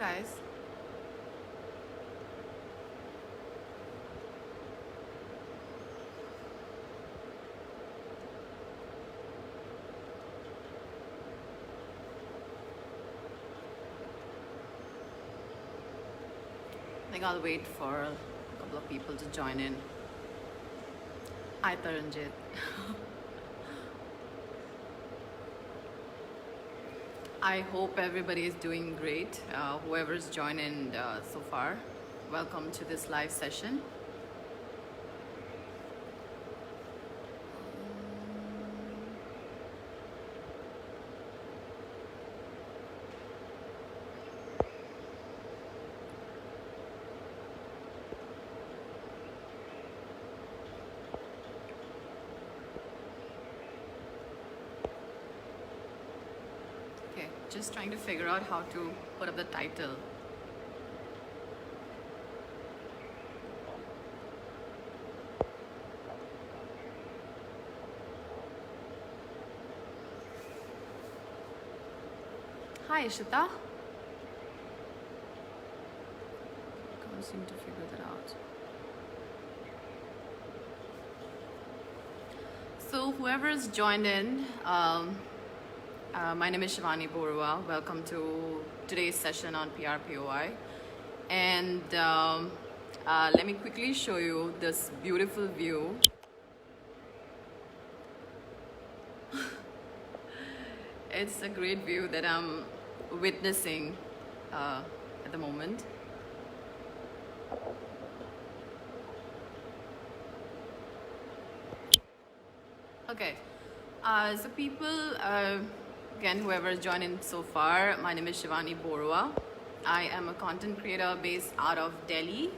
guys. I think I'll wait for a couple of people to join in. Hi Taranjit. I hope everybody is doing great. Whoever's joined in so far, welcome to this live session. Just trying to figure out how to put up the title. Hi Ishita. Can't seem to figure that out. So whoever's joined in, my name is Shivani Boruah. Welcome to today's session on PRPOI. And let me quickly show you this beautiful view. It's a great view that I'm witnessing at the moment. Okay, so people, again, whoever has joined in so far, my name is Shivani Boruah. I am a content creator based out of Delhi,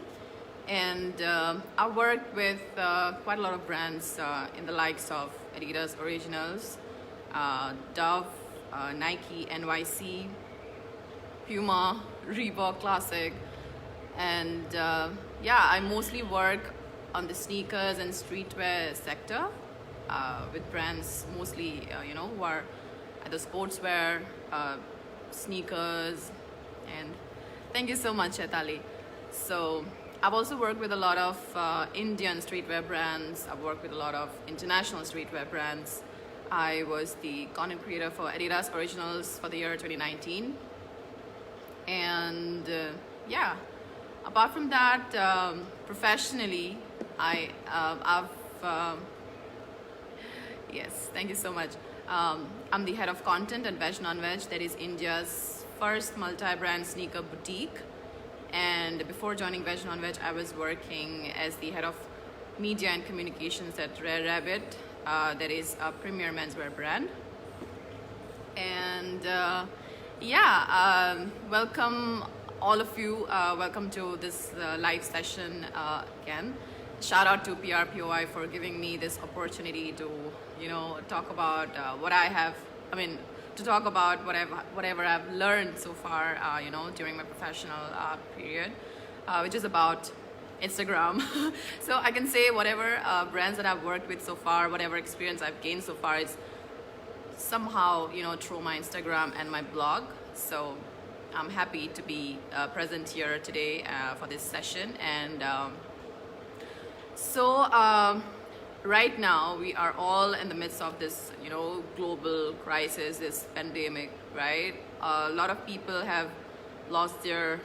and I work with quite a lot of brands in the likes of Adidas Originals, Dove, Nike, NYC, Puma, Reebok Classic, and yeah, I mostly work on the sneakers and streetwear sector with brands mostly, you know, who are the sportswear, sneakers, and thank you so much, Chetali. So I've also worked with a lot of Indian streetwear brands. I've worked with a lot of international streetwear brands. I was the content creator for Adidas Originals for the year 2019. And yeah, apart from that, professionally, I've yes, thank you so much. I'm the head of content at VEGNONVEG, that is India's first multi-brand sneaker boutique. And before joining VEGNONVEG, I was working as the head of media and communications at Rare Rabbit, that is a premier menswear brand. And yeah, welcome all of you. Welcome to this live session again. Shout out to PRPOI for giving me this opportunity to, you know, talk about what I have, to talk about whatever I've learned so far, you know, during my professional period, which is about Instagram. So I can say whatever brands that I've worked with so far, whatever experience I've gained so far, is somehow, you know, through my Instagram and my blog. So I'm happy to be present here today for this session. And so right now we are all in the midst of this, you know, global crisis, this pandemic, right? A lot of people have lost their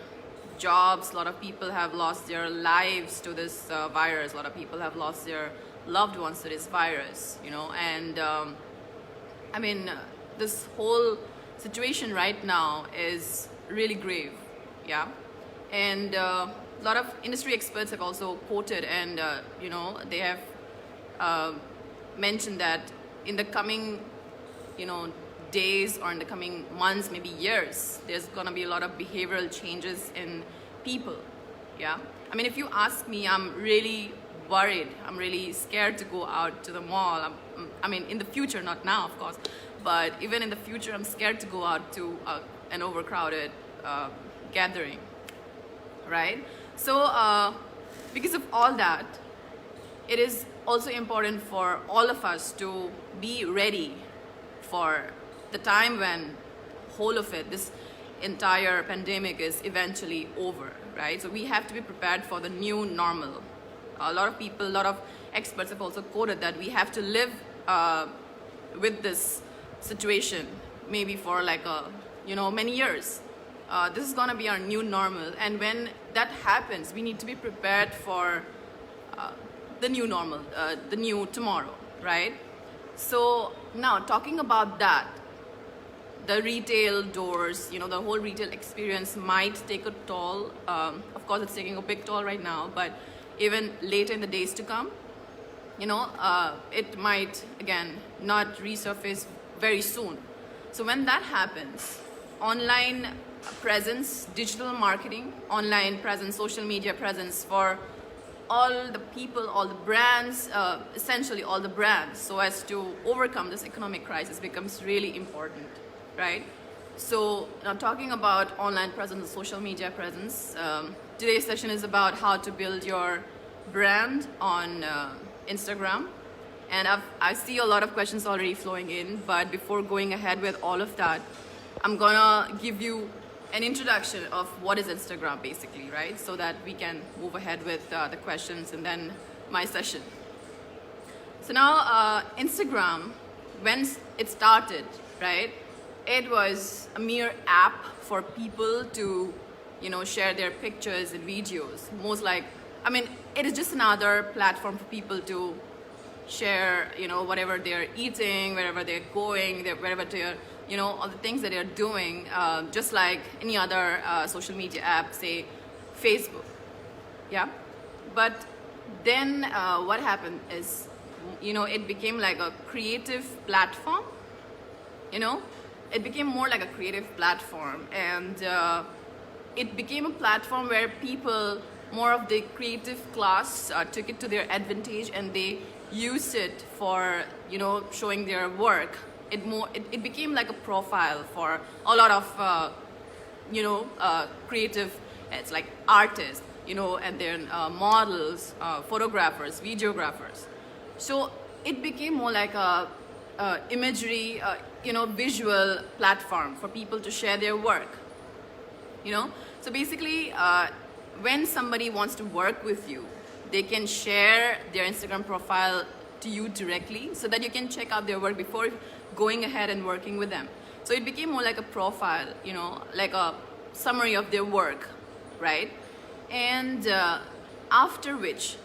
jobs, a lot of people have lost their lives to this virus, a lot of people have lost their loved ones to this virus, you know. And I mean, this whole situation right now is really grave, yeah. And a lot of industry experts have also quoted, and you know, they have mentioned that in the coming, you know, days or in the coming months, maybe years, there's gonna be a lot of behavioral changes in people, yeah. I mean, if you ask me, I'm really worried. I'm really scared to go out to the mall. I mean, in the future, not now, of course, but even in the future, I'm scared to go out to an overcrowded gathering, right? So because of all that, it is also important for all of us to be ready for the time when whole of it, this entire pandemic is eventually over, right? So we have to be prepared for the new normal. A lot of people, a lot of experts have also quoted that we have to live with this situation maybe for like many years. This is going to be our new normal, and when that happens, we need to be prepared for the new normal, the new tomorrow, right? So now talking about that, the retail doors, the whole retail experience might take a toll. Of course, it's taking a big toll right now, but even later in the days to come, it might, again, not resurface very soon. So when that happens, online presence, digital marketing, online presence, social media presence for all the people, all the brands, essentially all the brands, so as to overcome this economic crisis becomes really important, right? So now talking about online presence, social media presence, today's session is about how to build your brand on Instagram. And I see a lot of questions already flowing in, but before going ahead with all of that, I'm gonna give you an introduction of what is Instagram basically, right? So that we can move ahead with the questions and then my session. So now Instagram, when it started, right, it was a mere app for people to, share their pictures and videos. It is just another platform for people to share, whatever they're eating, wherever they're going, wherever they're, all the things that they're doing, just like any other social media app, say Facebook, yeah? But then what happened is, it became like a creative platform, it became more like a creative platform, and it became a platform where people, more of the creative class, took it to their advantage, and they used it for, showing their work. It became like a profile for a lot of, creative, it's like artists, and then models, photographers, videographers. So it became more like a imagery, visual platform for people to share their work, So basically, when somebody wants to work with you, they can share their Instagram profile to you directly so that you can check out their work before going ahead and working with them. So it became more like a profile, like a summary of their work, right? And after which,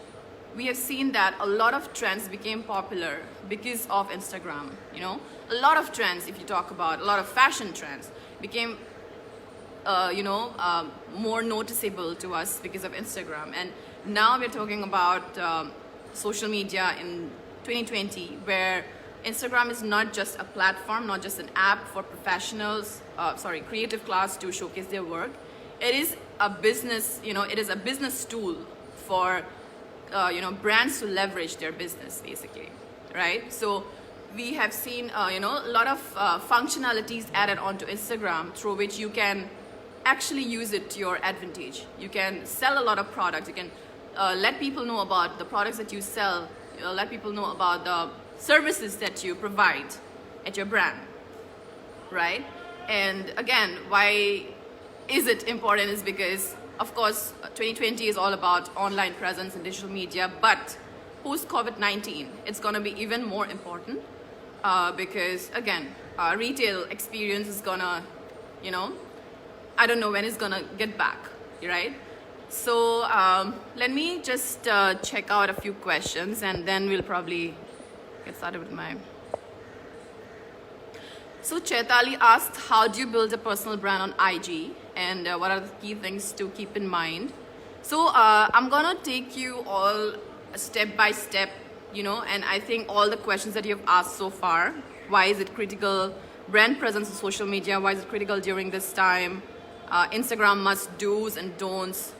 we have seen that a lot of trends became popular because of Instagram, A lot of trends, if you talk about, a lot of fashion trends became, more noticeable to us because of Instagram. And now we're talking about social media in 2020, where Instagram is not just a platform, not just an app for professionals, creative class to showcase their work. It is a business, it is a business tool for, brands to leverage their business, basically, right? So we have seen, a lot of functionalities added onto Instagram through which you can actually use it to your advantage. You can sell a lot of products. You can let people know about the products that you sell. Let people know about the services that you provide at your brand, right? And again, why is it important is because, of course, 2020 is all about online presence and digital media, but post-COVID-19, it's going to be even more important because, again, retail experience is going to, I don't know when it's going to get back, right? So let me just check out a few questions, and then we'll probably get started with my... So Chaitali asked, how do you build a personal brand on IG, and what are the key things to keep in mind? So I'm gonna take you all step by step, and I think all the questions that you've asked so far, why is it critical, brand presence on social media, why is it critical during this time, Instagram must-dos and don'ts,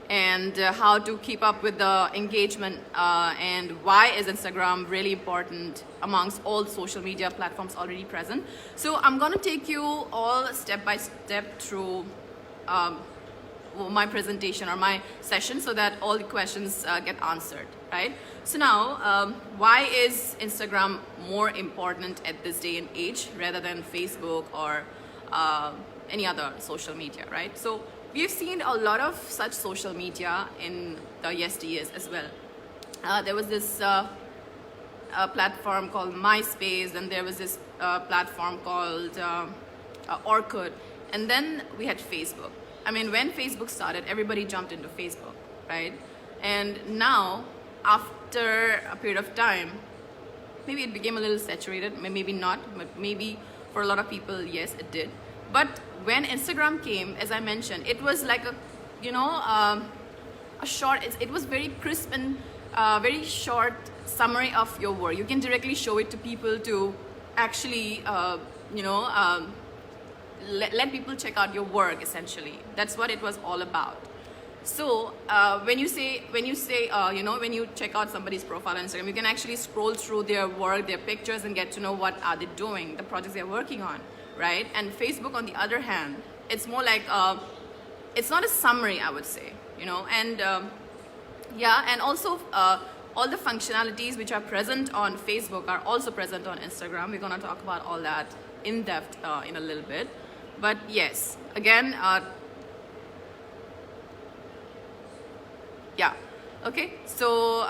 and how to keep up with the engagement, and why is Instagram really important amongst all social media platforms already present. So I'm going to take you all step by step through my presentation or my session so that all the questions get answered, right? So now, why is Instagram more important at this day and age rather than Facebook or any other social media, right? So we've seen a lot of such social media in the yesteryears as well. There was this platform called MySpace, and there was this platform called Orkut, and then we had Facebook. I mean, when Facebook started, everybody jumped into Facebook, right? And now, after a period of time, maybe it became a little saturated, maybe not, but maybe for a lot of people, yes, it did. But when Instagram came, as I mentioned, it was like a, you know, a short, it was very crisp and very short summary of your work. You can directly show it to people to actually, you know, let people check out your work, essentially. That's what it was all about. So when you say, you know, when you check out somebody's profile on Instagram, you can actually scroll through their work, their pictures, and get to know what are they doing, the projects they're working on, right? And Facebook, on the other hand, it's more like, it's not a summary, I would say, you know, and yeah, and also all the functionalities which are present on Facebook are also present on Instagram. We're gonna talk about all that in depth in a little bit. But yes, again, yeah, okay. So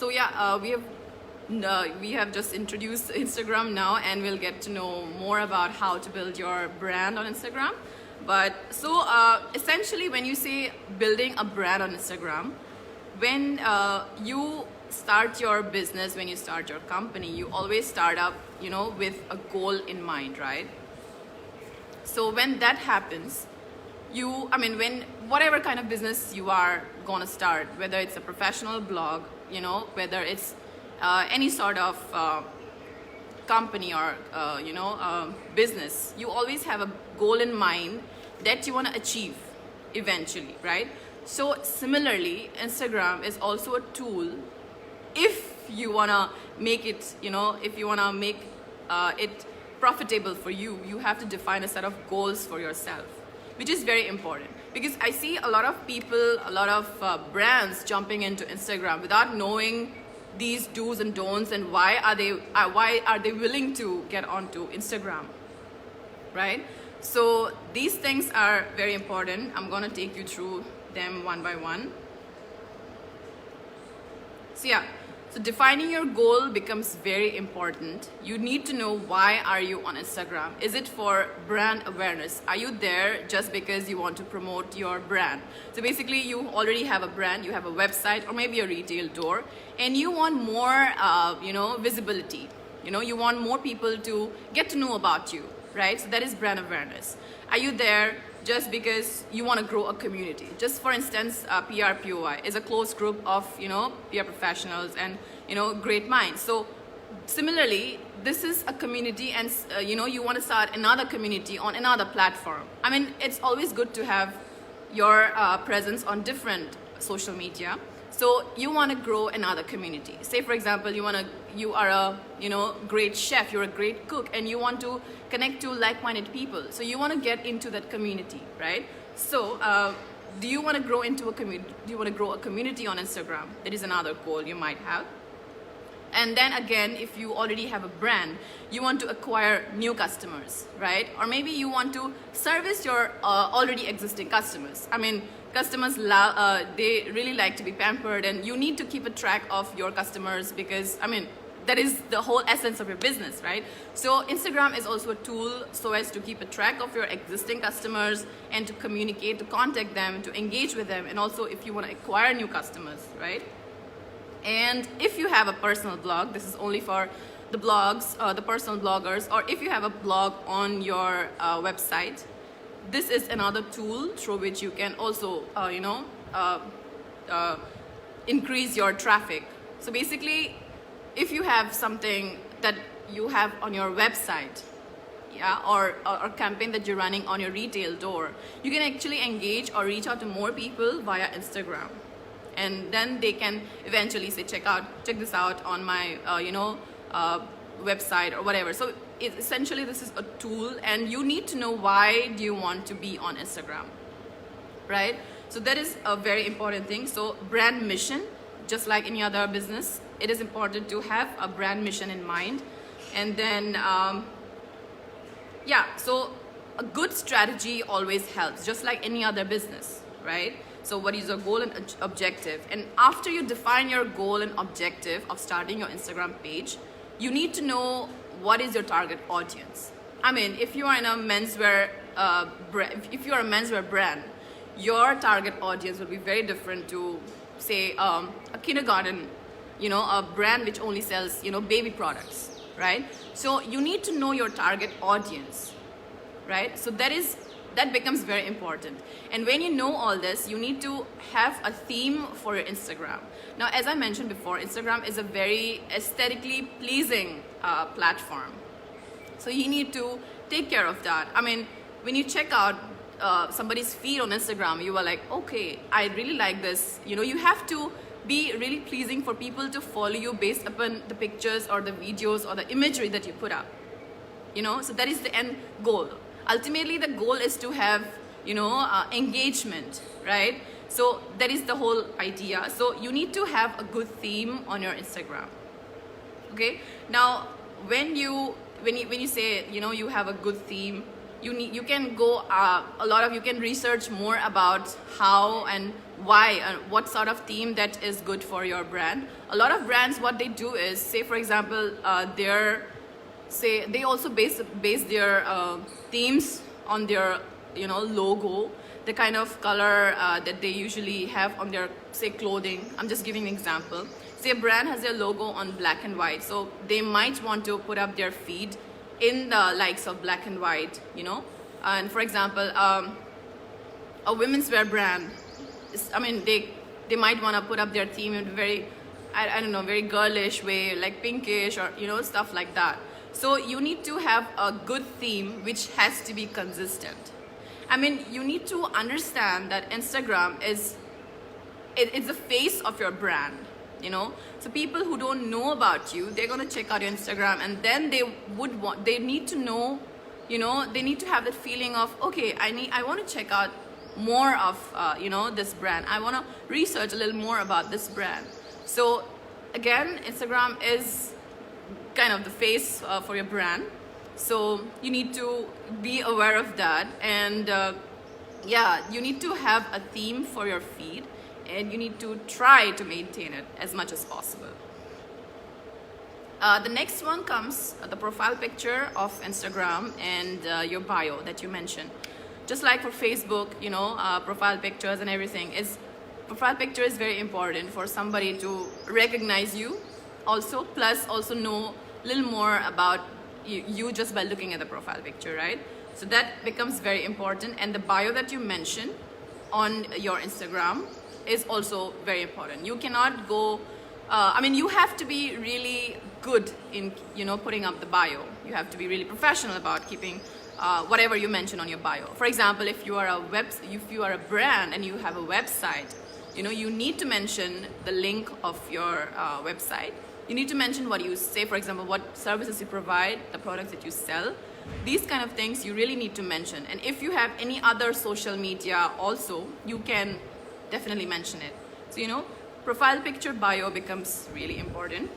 yeah, we have just introduced Instagram now, and we'll get to know more about how to build your brand on Instagram. But so essentially, when you say building a brand on Instagram, when you start your business, when you start your company, you always start up, you know, with a goal in mind, right? So when that happens, when whatever kind of business you are going to start, whether it's a professional blog, you know, whether it's any sort of company or, you know, business, you always have a goal in mind that you want to achieve eventually, right? So similarly, Instagram is also a tool if you want to make it, you know, if you want to make it profitable for you, you have to define a set of goals for yourself, which is very important, because I see a lot of people, a lot of brands jumping into Instagram without knowing these do's and don'ts, and why are they willing to get onto Instagram, right? So these things are very important. I'm going to take you through them one by one. So yeah, so defining your goal becomes very important. You need to know, why are you on Instagram? Is it for brand awareness? Are you there just because you want to promote your brand? So basically, you already have a brand, you have a website or maybe a retail door, and you want more you know, visibility. You know, you want more people to get to know about you, right? So that is brand awareness. Are you there just because you want to grow a community? Just for instance, PRPOI is a close group of, you know, PR professionals and, you know, great minds. So similarly, this is a community, and you know, you want to start another community on another platform. I mean, it's always good to have your presence on different social media. So you want to grow another community. Say for example, you are a, you know, great chef, you're a great cook, and you want to connect to like-minded people. So you want to get into that community, right? So do you want to grow into a community? Do you want to grow a community on Instagram? That is another goal you might have. And then again, if you already have a brand, you want to acquire new customers, right? Or maybe you want to service your already existing customers. I mean, customers, they really like to be pampered, and you need to keep a track of your customers, because, I mean, that is the whole essence of your business, right? So Instagram is also a tool so as to keep a track of your existing customers and to communicate, to contact them, to engage with them, and also if you want to acquire new customers, right? And if you have a personal blog, this is only for the blogs, the personal bloggers, or if you have a blog on your website, this is another tool through which you can also, you know, increase your traffic. So basically, if you have something that you have on your website, yeah, or a campaign that you're running on your retail door, you can actually engage or reach out to more people via Instagram. And then they can eventually say, check this out on my, you know, website or whatever. So essentially, this is a tool, and you need to know, why do you want to be on Instagram, right? So that is a very important thing. So brand mission, just like any other business, it is important to have a brand mission in mind. And then, yeah, so a good strategy always helps, just like any other business, right? So what is your goal and objective? And after you define your goal and objective of starting your Instagram page, you need to know what is your target audience. I mean, if you are in a menswear if you are a menswear brand, your target audience will be very different to, say, a kindergarten, a brand which only sells, baby products, right? So you need to know your target audience, right? So that becomes very important. And when you know all this, you need to have a theme for your Instagram. Now, as I mentioned before, Instagram is a very aesthetically pleasing platform. So you need to take care of that. I mean, when you check out somebody's feed on Instagram, you are like, okay, I really like this. You have to be really pleasing for people to follow you based upon the pictures or the videos or the imagery that you put up. So that is the end goal. Ultimately, the goal is to have, engagement, right? So that is the whole idea. So you need to have a good theme on your Instagram. Okay. Now, when you say, you have a good theme, you can go you can research more about how and why and what sort of theme that is good for your brand. A lot of brands, what they do is, say for example, they also base their themes on their logo, the kind of color that they usually have on their, say, clothing. I'm just giving an example. Say a brand has their logo on black and white, so they might want to put up their feed in the likes of black and white, and for example, a women's wear brand, they might want to put up their theme in a very, I don't know, very girlish way, like pinkish or stuff like that. So you need to have a good theme which has to be consistent. I mean, you need to understand that Instagram is it's the face of your brand. So people who don't know about you, they're going to check out your Instagram, and then they need to know, they need to have that feeling of, okay, I want to check out more of this brand. I want to research a little more about this brand. So again, Instagram is kind of the face for your brand. So you need to be aware of that, and you need to have a theme for your feed, and you need to try to maintain it as much as possible. The next one comes the profile picture of Instagram and your bio that you mentioned. Just like for Facebook, profile pictures and everything, profile picture is very important for somebody to recognize you also, plus also know a little more about you just by looking at the profile picture, right? So that becomes very important, and the bio that you mention on your Instagram is also very important. You cannot go, you have to be really good in, putting up the bio. You have to be really professional about keeping whatever you mention on your bio. For example, if you are a brand and you have a website, you need to mention the link of your website. You need to mention what you say, for example, what services you provide, the products that you sell. These kind of things you really need to mention. And if you have any other social media also, you can definitely mention it. So, profile picture, bio becomes really important.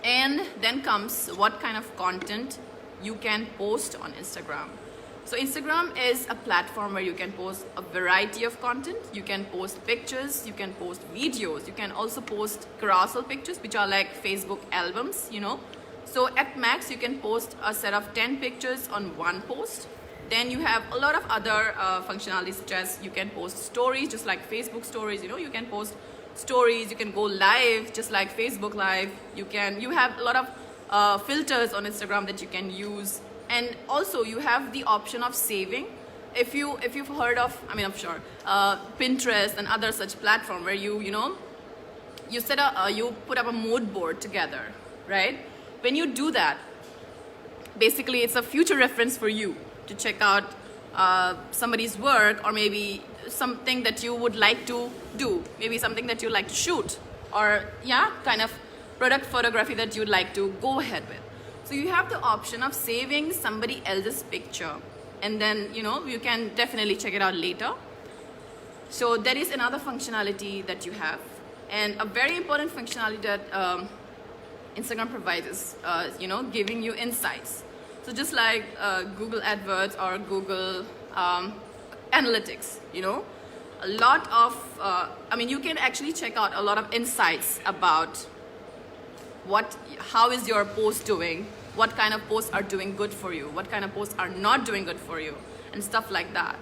And then comes what kind of content you can post on Instagram. So Instagram is a platform where you can post a variety of content. You can post pictures, you can post videos, you can also post carousel pictures, which are like Facebook albums, So at max, you can post a set of 10 pictures on one post. Then you have a lot of other functionalities, such as you can post stories, just like Facebook stories, you can post stories, you can go live, just like Facebook live. You have a lot of filters on Instagram that you can use. And also you have the option of saving. If you've heard of, I'm sure, Pinterest and other such platform where you put up a mood board together, right? When you do that, basically it's a future reference for you to check out somebody's work, or maybe something that you would like to do, maybe something that you like to shoot, or kind of product photography that you'd like to go ahead with. So you have the option of saving somebody else's picture, and then you can definitely check it out later. So that is another functionality that you have. And a very important functionality that Instagram provides is giving you insights. So just like Google AdWords or Google Analytics, you know, a lot of, I mean, you can actually check out a lot of insights about how is your post doing, what kind of posts are doing good for you, what kind of posts are not doing good for you, and stuff like that.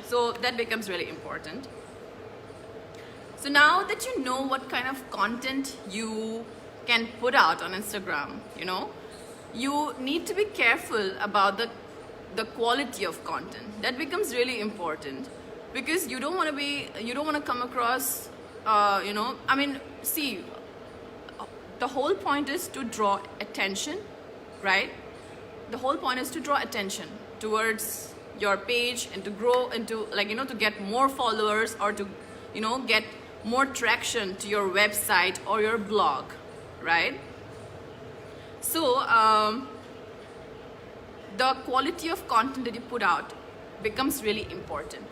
So that becomes really important. So now that you know what kind of content you can put out on Instagram, you know, you need to be careful about the quality of content. That becomes really important, because you don't want to come across, you know, I mean, see, the whole point is to draw attention, right? The whole point is to draw attention towards your page and to grow into, like, you know, to get more followers, or to, you know, get more traction to your website or your blog, right? So the quality of content that you put out becomes really important.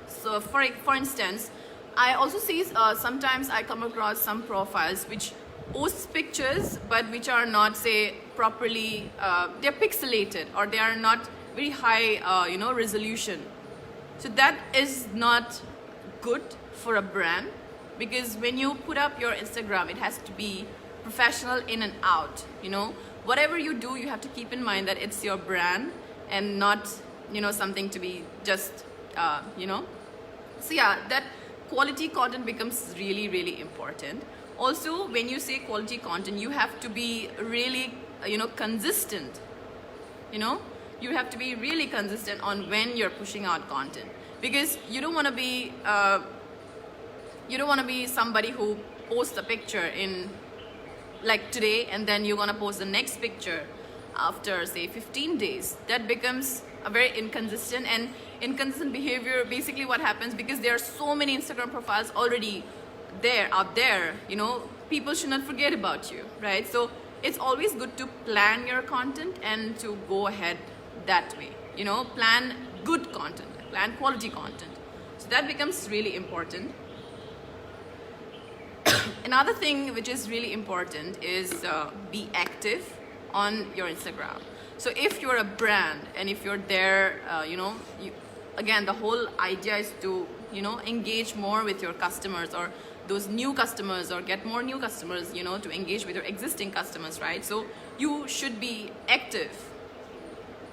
So for instance, I also see sometimes I come across some profiles which post pictures but which are not, say, properly, they're pixelated, or they are not very high, you know, resolution. So that is not good for a brand, because when you put up your Instagram, it has to be professional in and out, you know. Whatever you do, you have to keep in mind that it's your brand and not, you know, something to be just, you know. So yeah, that quality content becomes really, really important. Also, when you say quality content, you have to be really, you know, consistent, you know. You have to be really consistent on when you're pushing out content, because you don't want to be somebody who posts a picture in, like, today, and then you're gonna post the next picture after, say, 15 days. That becomes a very inconsistent behavior. Basically what happens, because there are so many Instagram profiles already out there, you know, people should not forget about you, right? So it's always good to plan your content and to go ahead that way, you know, plan good content, plan quality content. So that becomes really important. Another thing which is really important is be active on your Instagram. So if you're a brand and if you're there, you know, again, the whole idea is to, you know, engage more with your customers, or those new customers, or get more new customers, you know, to engage with your existing customers, right? So you should be active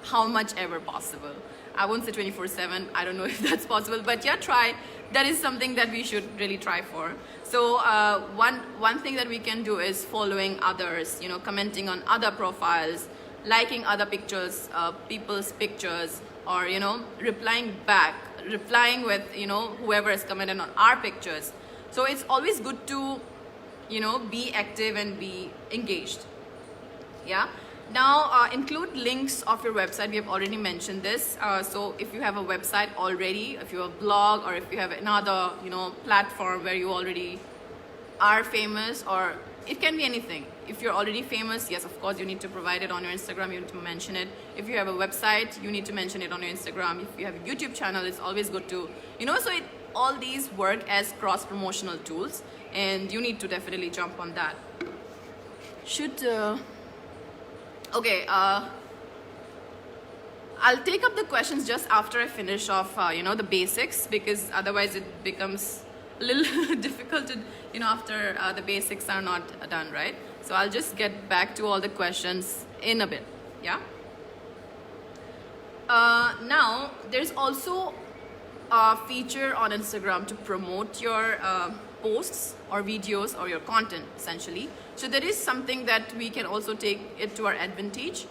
how much ever possible. I won't say 24/7, I don't know if that's possible, but yeah, try. That is something that we should really try for. So one thing that we can do is following others, you know, commenting on other profiles, liking other pictures, people's pictures, or, you know, replying with, you know, whoever has commented on our pictures. So it's always good to, you know, be active and be engaged. Yeah. Now include links of your website. We have already mentioned this. So if you have a website already, if you have a blog, or if you have another, you know, platform where you already are famous, or it can be anything. If you're already famous, yes, of course, you need to provide it on your Instagram. You need to mention it. If you have a website, you need to mention it on your Instagram. If you have a YouTube channel, it's always good to, you know, so all these work as cross-promotional tools, and you need to definitely jump on that. Okay, I'll take up the questions just after I finish off, you know, the basics, because otherwise it becomes a little difficult to, you know, after the basics are not done, right? So I'll just get back to all the questions in a bit, yeah? Now, there's also a feature on Instagram to promote your posts or videos or your content, essentially. So there is something that we can also take it to our advantage.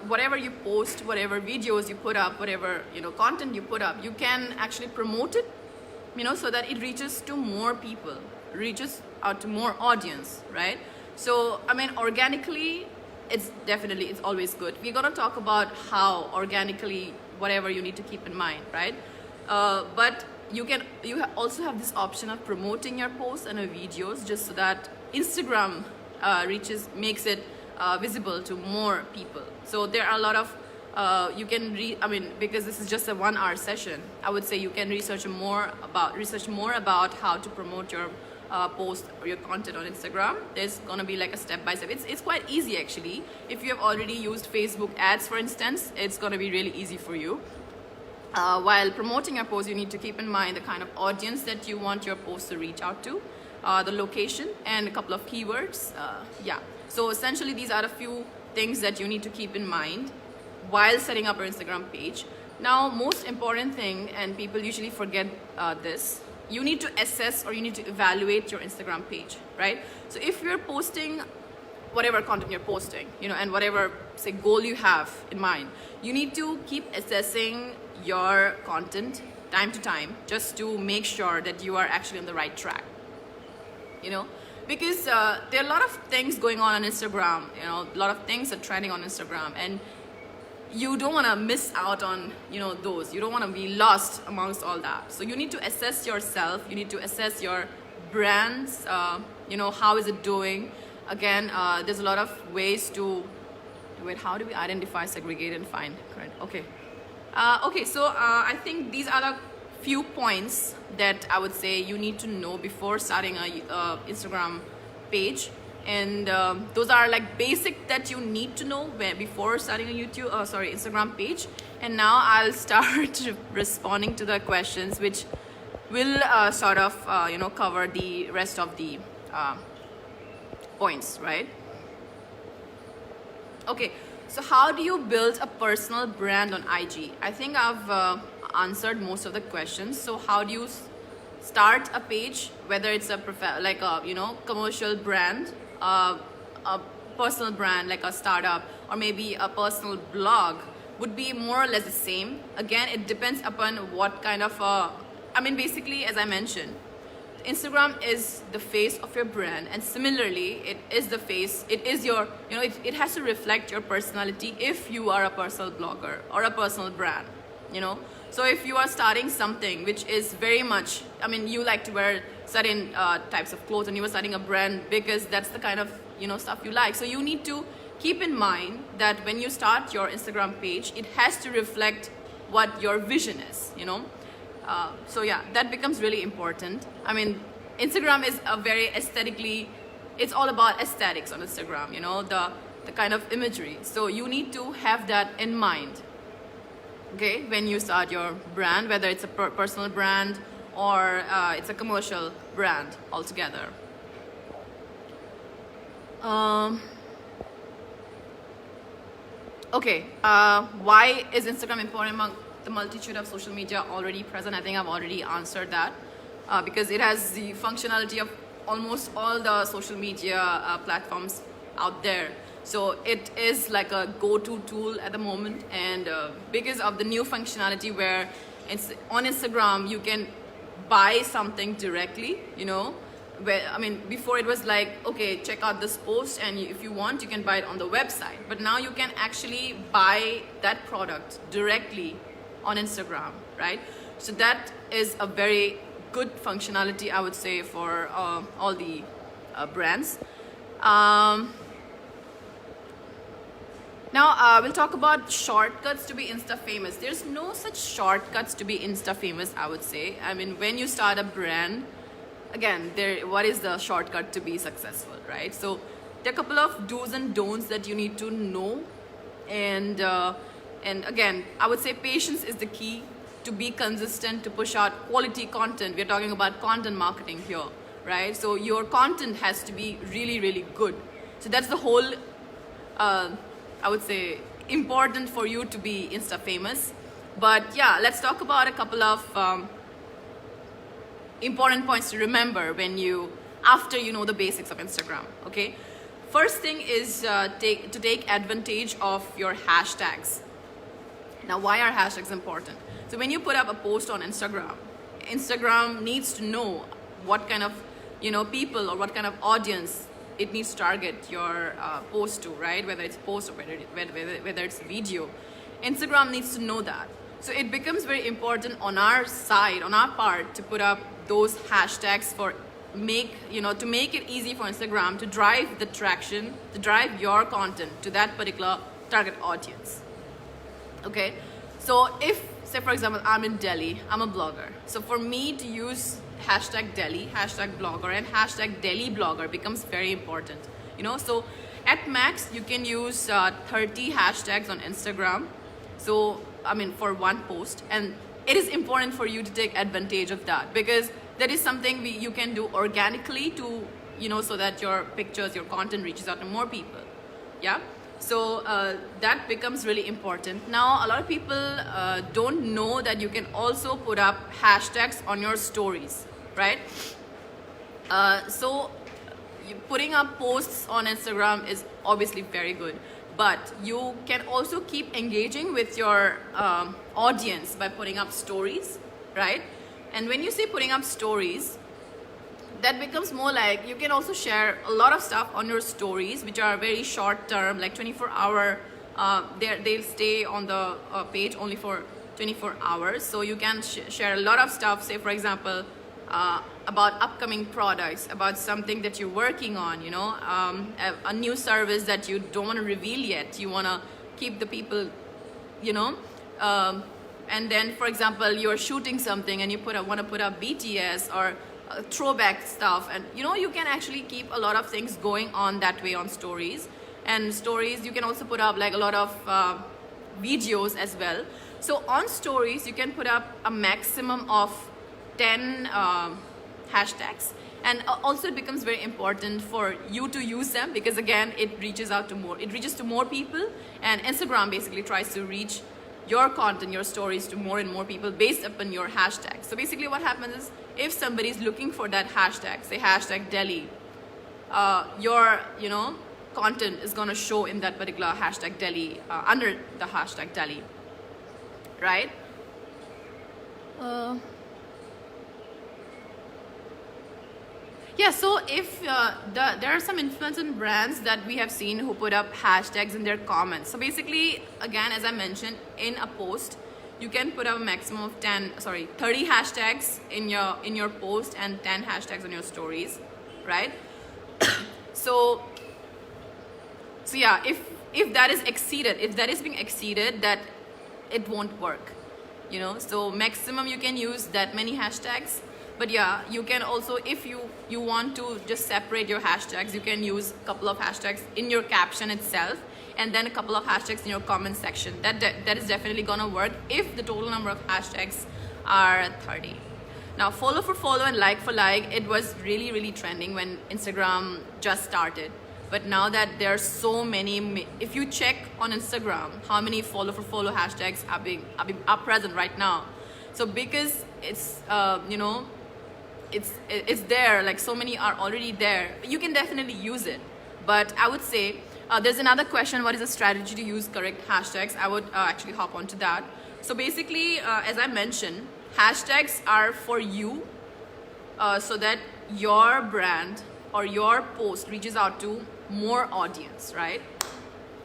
Whatever you post, whatever videos you put up, whatever, you know, content you put up, you can actually promote it, you know, so that it reaches to more people, reaches out to more audience, right? So, I mean, organically, it's always good. We're gonna talk about how organically, whatever you need to keep in mind, right? But you also have this option of promoting your posts and your videos, just so that Instagram makes it visible to more people. So there are a lot of because this is just a 1 hour session, I would say you can research more about how to promote your post your content on Instagram. There's gonna be like a step-by-step. It's quite easy actually. If you have already used Facebook ads, for instance, it's gonna be really easy for you. While promoting your post, you need to keep in mind the kind of audience that you want your post to reach out to, the location, and a couple of keywords. Yeah. So essentially, these are a few things that you need to keep in mind while setting up your Instagram page. Now, most important thing, and people usually forget this, you need to assess or you need to evaluate your Instagram page, right? So if you're posting whatever content you're posting, and whatever, say, goal you have in mind, you need to keep assessing your content time to time just to make sure that you are actually on the right track, because there are a lot of things going on Instagram, a lot of things are trending on Instagram, and you don't want to miss out on those. You don't want to be lost amongst all that. So you need to assess yourself, you need to assess your brands, how is it doing. Again, there's a lot of ways to do it. How do we identify, segregate, and find? Okay. So I think these are the few points that I would say you need to know before starting a Instagram page. And those are like basic that you need to know before starting a Instagram page. And now I'll start responding to the questions, which will sort of cover the rest of the points, right? Okay, so how do you build a personal brand on IG? I think I've answered most of the questions. So how do you start a page, whether it's a commercial brand, a personal brand like a startup, or maybe a personal blog, would be more or less the same. Again, it depends upon what kind of basically, as I mentioned, Instagram is the face of your brand, and similarly it is the face, it is your, it has to reflect your personality if you are a personal blogger or a personal brand. So if you are starting something which is very much, you like to wear certain types of clothes, and you are starting a brand because that's the kind of stuff you like, so you need to keep in mind that when you start your Instagram page, it has to reflect what your vision is. So yeah, that becomes really important. Instagram is a very aesthetically, it's all about aesthetics on Instagram, the kind of imagery, so you need to have that in mind, okay, when you start your brand, whether it's a personal brand or it's a commercial brand altogether. Okay, why is Instagram important among the multitude of social media already present? I think I've already answered that, because it has the functionality of almost all the social media platforms out there. So it is like a go-to tool at the moment, and because of the new functionality where it's on Instagram you can buy something directly, before it was like, okay, check out this post, and if you want you can buy it on the website, but now you can actually buy that product directly on Instagram, right? So that is a very good functionality, I would say, for all the brands. Now we'll talk about shortcuts to be Insta famous. There's no such shortcuts to be Insta famous, I would say. When you start a brand, again, what is the shortcut to be successful, right? So there are a couple of do's and don'ts that you need to know, and again, I would say patience is the key to be consistent, to push out quality content. We're talking about content marketing here, right? So your content has to be really, really good. So that's the whole, I would say, important for you to be Insta famous. But yeah, let's talk about a couple of important points to remember after you know the basics of Instagram, okay? First thing is to take advantage of your hashtags. Now, why are hashtags important? So when you put up a post on Instagram, Instagram needs to know what kind of people or what kind of audience it needs to target your post to, right? Whether it's post or whether it's video, Instagram needs to know that. So it becomes very important on our side, on our part, to put up those hashtags to make it easy for Instagram to drive the traction, to drive your content to that particular target audience. Okay, so if, say for example, I'm in Delhi, I'm a blogger, so for me to use hashtag Delhi, hashtag blogger, and hashtag Delhi blogger becomes very important. So at max you can use 30 hashtags on Instagram. So I mean, for one post, and it is important for you to take advantage of that, because that is something you can do organically to, so that your pictures, your content reaches out to more people. Yeah. So that becomes really important. Now, a lot of people don't know that you can also put up hashtags on your stories, right? So putting up posts on Instagram is obviously very good, but you can also keep engaging with your audience by putting up stories, right? And when you say putting up stories, that becomes more like you can also share a lot of stuff on your stories, which are very short term, like 24-hour. They'll stay on the page only for 24 hours. So you can share a lot of stuff, say for example, about upcoming products, about something that you're working on, a new service that you don't want to reveal yet. You want to keep the people, and then for example, you're shooting something and you want to put up BTS or throwback stuff, and you can actually keep a lot of things going on that way on stories. And stories, you can also put up like a lot of videos as well. So on stories you can put up a maximum of 10 hashtags, and also it becomes very important for you to use them, because again it reaches to more people, and Instagram basically tries to reach your content, your stories to more and more people based upon your hashtag. So basically what happens is, if somebody is looking for that hashtag, say hashtag Delhi, your content is going to show in that particular hashtag Delhi, under the hashtag Delhi, right? Yeah, so if there are some influencer brands that we have seen who put up hashtags in their comments. So basically, again, as I mentioned, in a post you can put up a maximum of 30 hashtags in your post and 10 hashtags on your stories, right? so yeah, if that is exceeded, if that is being exceeded, that it won't work, so maximum you can use that many hashtags. But yeah, you can also, if you want to just separate your hashtags, you can use a couple of hashtags in your caption itself, and then a couple of hashtags in your comment section. That is definitely gonna work if the total number of hashtags are 30. Now, follow for follow and like for like, it was really, really trending when Instagram just started. But now that there are so many, if you check on Instagram how many follow for follow hashtags are present right now. So because it's it's there, like so many are already there, you can definitely use it. But I would say there's another question, what is the strategy to use correct hashtags? I would actually hop onto that. So basically, as I mentioned, hashtags are for you, so that your brand or your post reaches out to more audience, right?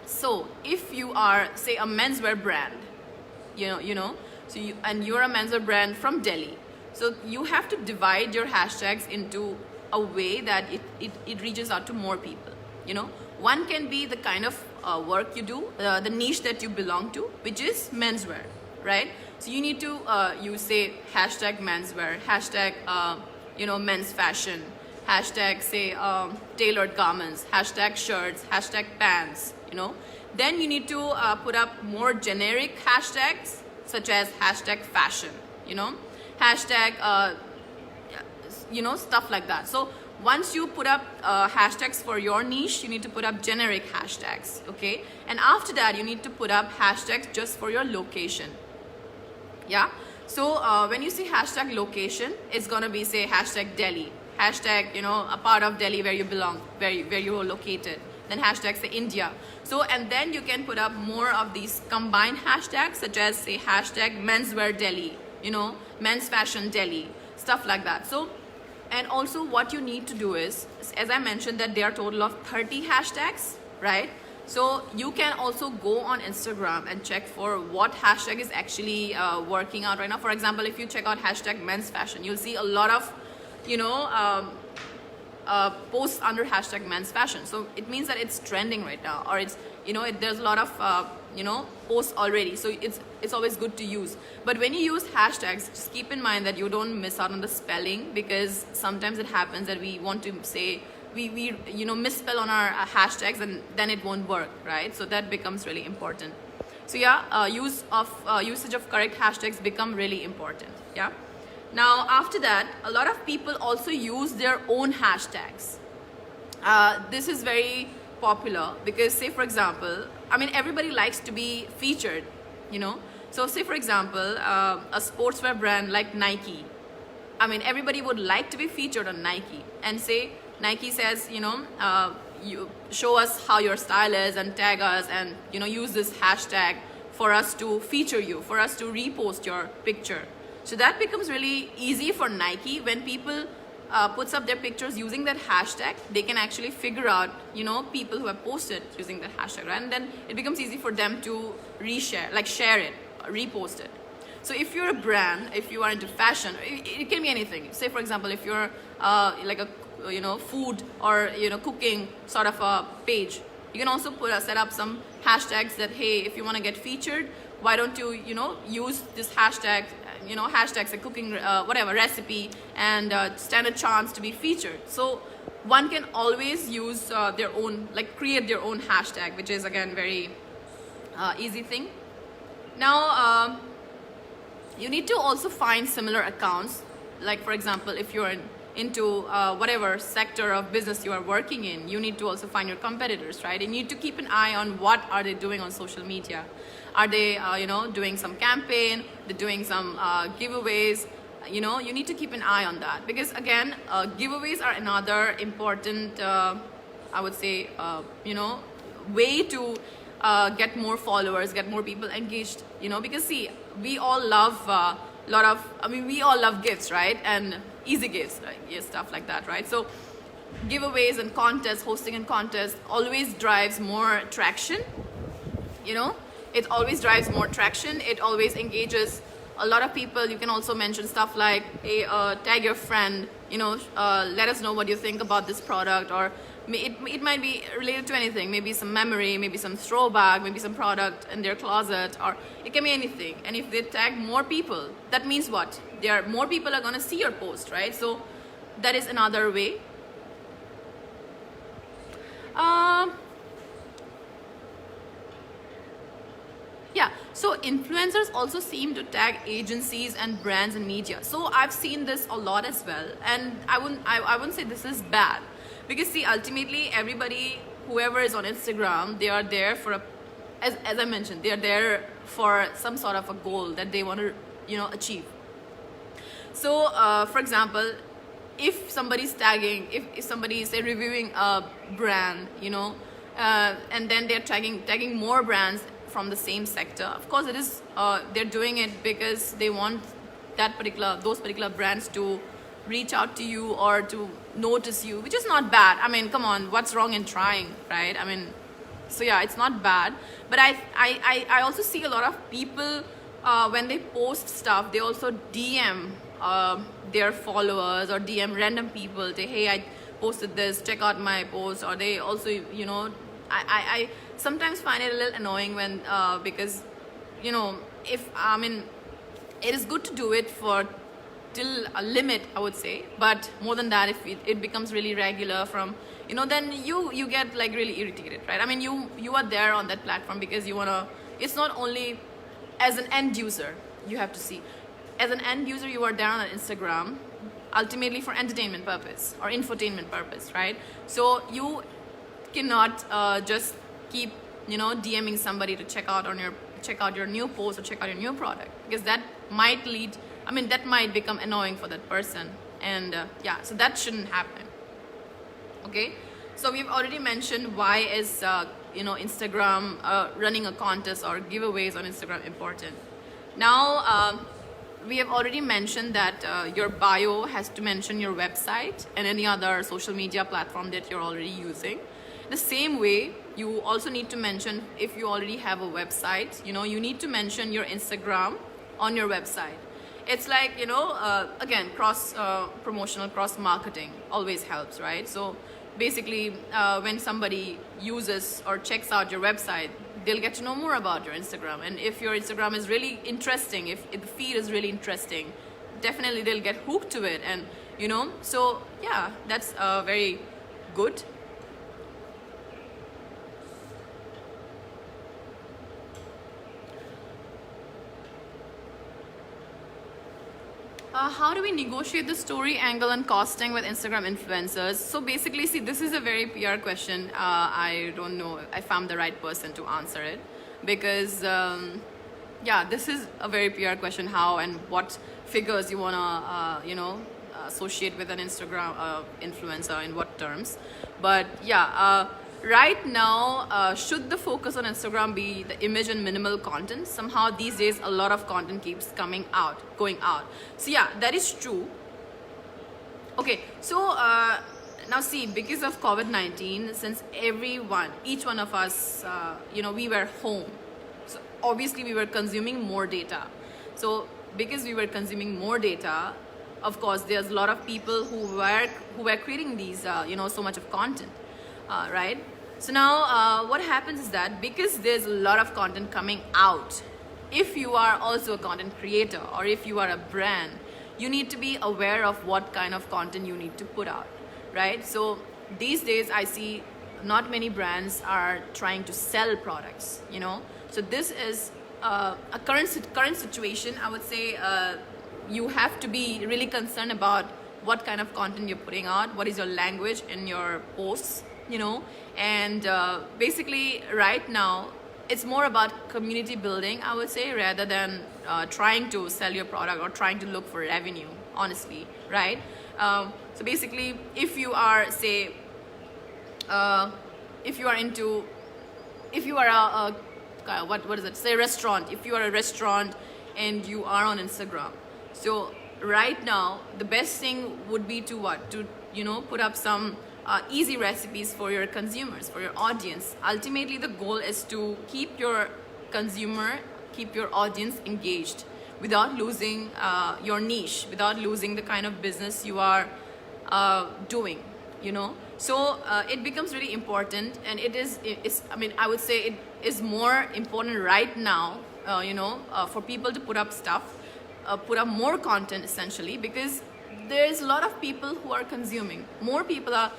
So if you are, say, a menswear brand, so you're a menswear brand from Delhi, so you have to divide your hashtags into a way that it reaches out to more people. One can be the kind of work you do, the niche that you belong to, which is menswear, right? So you need to use, say, hashtag menswear, hashtag men's fashion, hashtag, say, tailored garments, hashtag shirts, hashtag pants. Then you need to put up more generic hashtags, such as hashtag fashion, hashtag stuff like that. So once you put up hashtags for your niche, you need to put up generic hashtags, okay? And after that, you need to put up hashtags just for your location. Yeah. So when you see hashtag location, it's gonna be, say, hashtag Delhi, hashtag a part of Delhi where you belong, where you are located. Then hashtag, say, India. So, and then you can put up more of these combined hashtags, such as, say, hashtag menswear Delhi, men's fashion Delhi, stuff like that. So, and also what you need to do is, as I mentioned, that there are a total of 30 hashtags, right? So you can also go on Instagram and check for what hashtag is actually working out right now. For example, if you check out hashtag men's fashion, you'll see a lot of posts under hashtag men's fashion. So it means that it's trending right now, or it's, there's a lot of, posts already. So it's always good to use. But when you use hashtags, just keep in mind that you don't miss out on the spelling, because sometimes it happens that we want to say, we misspell on our hashtags, and then it won't work, right? So that becomes really important. So yeah, usage of correct hashtags become really important. Yeah. Now after that, a lot of people also use their own hashtags. This is very popular because, say for example, everybody likes to be featured, So say for example, a sportswear brand like Nike. Everybody would like to be featured on Nike, and say Nike says, you show us how your style is and tag us, and use this hashtag for us to feature you, for us to repost your picture. So that becomes really easy for Nike. When people puts up their pictures using that hashtag, they can actually figure out, people who have posted using that hashtag, right? And then it becomes easy for them to reshare, like share it, repost it. So if you're a brand, if you are into fashion, it can be anything. Say for example, if you're like a food or cooking sort of a page, you can also set up some hashtags that, hey, if you want to get featured, why don't you use this hashtag, hashtags like cooking whatever recipe, and stand a chance to be featured. So one can always use their own, like create their own hashtag, which is again very easy thing. Now you need to also find similar accounts. Like for example, if you're into whatever sector of business you are working in, you need to also find your competitors, right? And you need to keep an eye on what are they doing on social media. Are they doing some campaign, they're doing some giveaways, you need to keep an eye on that, because again, giveaways are another important I would say way to get more followers, get more people engaged, because see, we all love we all love gifts, right? And easy gifts, like, yeah, stuff like that, right? So giveaways and contests, hosting and contests always drives more traction, it always drives more traction. It always engages a lot of people. You can also mention stuff like, hey, tag your friend, let us know what you think about this product, or it might be related to anything, maybe some memory, maybe some throwback, maybe some product in their closet, or it can be anything. And if they tag more people, that means what? More people are going to see your post, right? So that is another way. Yeah, so influencers also seem to tag agencies and brands and media. So I've seen this a lot as well, and I wouldn't say this is bad, because see, ultimately everybody, whoever is on Instagram, they are there for as I mentioned, they are there for some sort of a goal that they want to achieve. So for example, if somebody's tagging, if somebody is, say, reviewing a brand, and then they're tagging more brands from the same sector, of course it is they're doing it because they want those particular brands to reach out to you or to notice you, which is not bad. Come on, what's wrong in trying, right? So yeah, it's not bad. But I also see a lot of people when they post stuff, they also DM their followers or DM random people, say, hey, I posted this, check out my post. Or they also, I sometimes find it a little annoying when because if it is good to do it for till a limit, I would say, but more than that, if it becomes really regular from then you get like really irritated, right? You are there on that platform because you want to, it's not only as an end user, you have to see, as an end user you are there on Instagram ultimately for entertainment purpose or infotainment purpose, right? So you cannot just keep DMing somebody to check out your new post or check out your new product, because that might lead, that might become annoying for that person, and yeah, so that shouldn't happen. Okay, so we've already mentioned why is Instagram running a contest or giveaways on Instagram important. Now we have already mentioned that your bio has to mention your website and any other social media platform that you're already using. The same way, you also need to mention, if you already have a website, you need to mention your Instagram on your website. it's like, again, cross promotional, cross marketing always helps, right? So basically, when somebody uses or checks out your website, they'll get to know more about your Instagram. And if your Instagram is really interesting, if the feed is really interesting, definitely they'll get hooked to it. And so yeah, that's very good. How do we negotiate the story angle and costing with Instagram influencers? So basically, see, this is a very PR question. I don't know if I'm the right person to answer it, because yeah, this is a very PR question. How and what figures you wanna associate with an Instagram influencer, in what terms? But yeah, right now, should the focus on Instagram be the image and minimal content? Somehow these days a lot of content keeps going out. So yeah, that is true. Okay, so now see, because of COVID-19, since each one of us, we were home, so obviously we were consuming more data. So because we were consuming more data, of course there's a lot of people who were creating these so much of content, right? So now what happens is that because there's a lot of content coming out, if you are also a content creator or if you are a brand, you need to be aware of what kind of content you need to put out, right? So these days I see not many brands are trying to sell products, so this is a current situation. I would say you have to be really concerned about what kind of content you're putting out, what is your language in your posts, and basically right now it's more about community building, I would say, rather than trying to sell your product or trying to look for revenue, honestly, right? So basically, if you are, say, if you are what is it, say restaurant, if you are a restaurant and you are on Instagram, so right now the best thing would be to put up some easy recipes for your consumers, for your audience. Ultimately, the goal is to keep your audience engaged without losing your niche, without losing the kind of business you are doing, So it becomes really important, and I would say it is more important right now, for people to put up more content, essentially, because there's a lot of people who are consuming. More people are,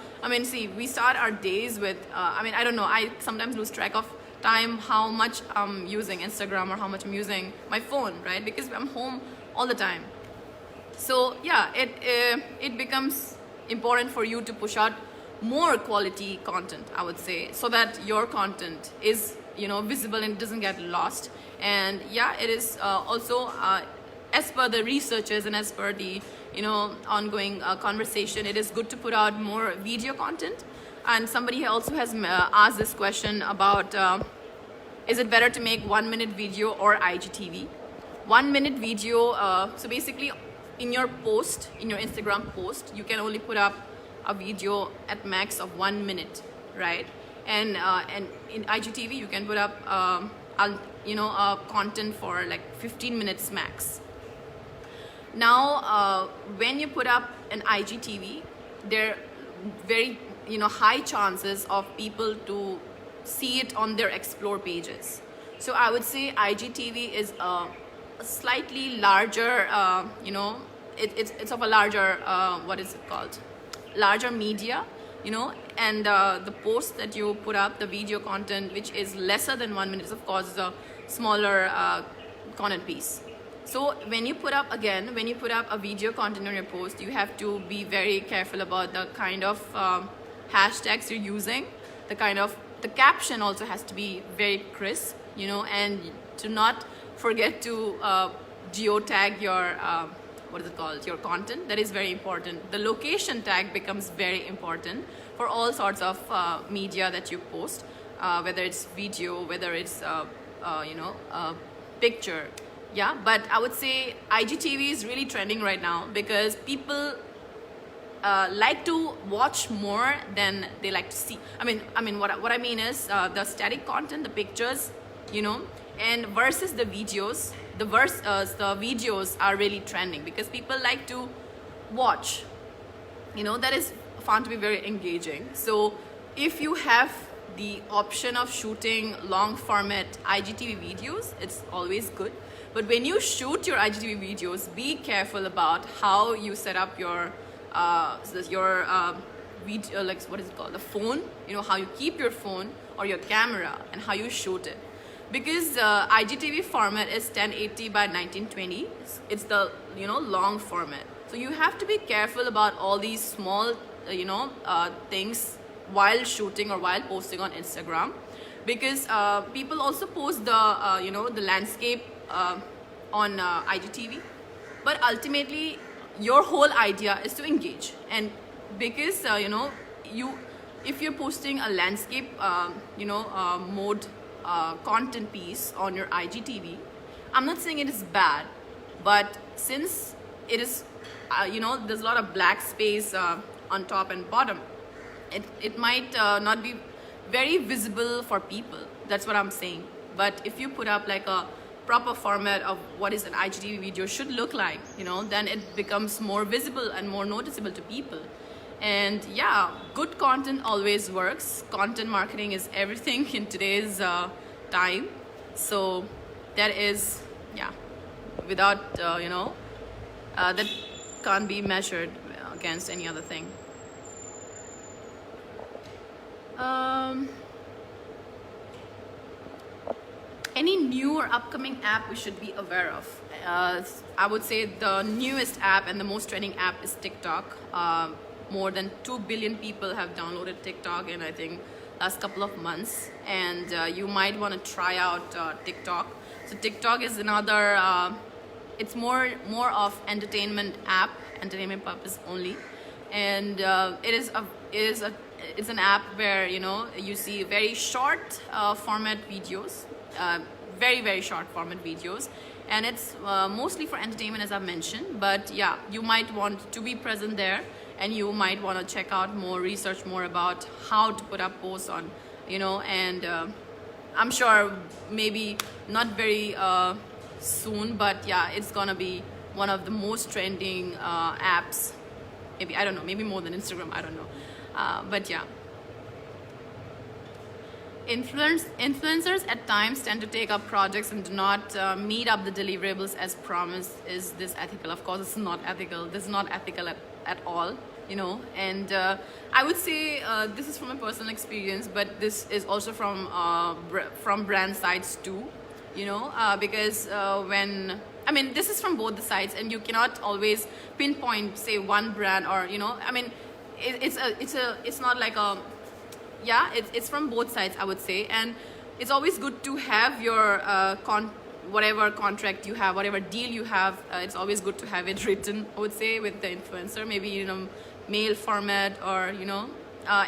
we start our days with, I don't know, I sometimes lose track of time how much I'm using Instagram or how much I'm using my phone, right? Because I'm home all the time. So yeah, it becomes important for you to push out more quality content, I would say, so that your content is, visible and doesn't get lost. And yeah, it is also, as per the researchers and as per the ongoing conversation, it is good to put out more video content. And somebody also has asked this question about is it better to make 1 minute video or IGTV? 1 minute video, so basically in your Instagram post, you can only put up a video at max of 1 minute, right? And in IGTV you can put up content for like 15 minutes max. Now, when you put up an IGTV, there are very high chances of people to see it on their explore pages. So I would say IGTV is a slightly larger, it's of a larger, what is it called? Larger media, and the post that you put up, the video content, which is lesser than 1 minute, of course, is a smaller content piece. So when you put up a video content on your post, you have to be very careful about the kind of hashtags you're using. The caption also has to be very crisp, and to not forget to geotag your, your content. That is very important. The location tag becomes very important for all sorts of media that you post, whether it's video, whether it's, picture. Yeah, but I would say IGTV is really trending right now because people like to watch more than they like to see. What I mean is the static content, the pictures, and versus the videos. the videos are really trending because people like to watch. That is found to be very engaging. So if you have the option of shooting long format IGTV videos, it's always good. But when you shoot your IGTV videos, be careful about how you set up your video, like what is it called, the phone, how you keep your phone or your camera and how you shoot it. Because IGTV format is 1080 by 1920. It's the long format. So you have to be careful about all these small things while shooting or while posting on Instagram, because people also post the landscape on IGTV, but ultimately your whole idea is to engage. And because if you're posting a landscape mode content piece on your IGTV, I'm not saying it is bad, but since it is there's a lot of black space on top and bottom, it might not be very visible for people. That's what I'm saying. But if you put up like a proper format of what is an IGTV video should look like, then it becomes more visible and more noticeable to people. And yeah, good content always works. Content marketing is everything in today's time. So that is, without that can't be measured against any other thing. Any new or upcoming app we should be aware of? I would say the newest app and the most trending app is TikTok. More than 2 billion people have downloaded TikTok in, I think, last couple of months. And you might want to try out TikTok. So TikTok is another, it's more of entertainment app, entertainment purpose only. And it's an app where you see very short format videos, very, very short format videos, and it's mostly for entertainment, as I mentioned. But yeah, you might want to be present there, and you might want to check out more, research more about how to put up posts on, and I'm sure maybe not very soon, but yeah, it's gonna be one of the most trending apps. Maybe, I don't know, maybe more than Instagram, I don't know. But yeah. Influencers at times tend to take up projects and do not meet up the deliverables as promised. Is this ethical? Of course, it's not ethical. This is not ethical at all, And I would say this is from a personal experience, but this is also from brand sides too, because this is from both the sides, and you cannot always pinpoint, say, one brand or, it's not like a, it's from both sides, I would say. And it's always good to have your whatever contract you have, whatever deal you have, it's always good to have it written, I would say, with the influencer. Maybe mail format or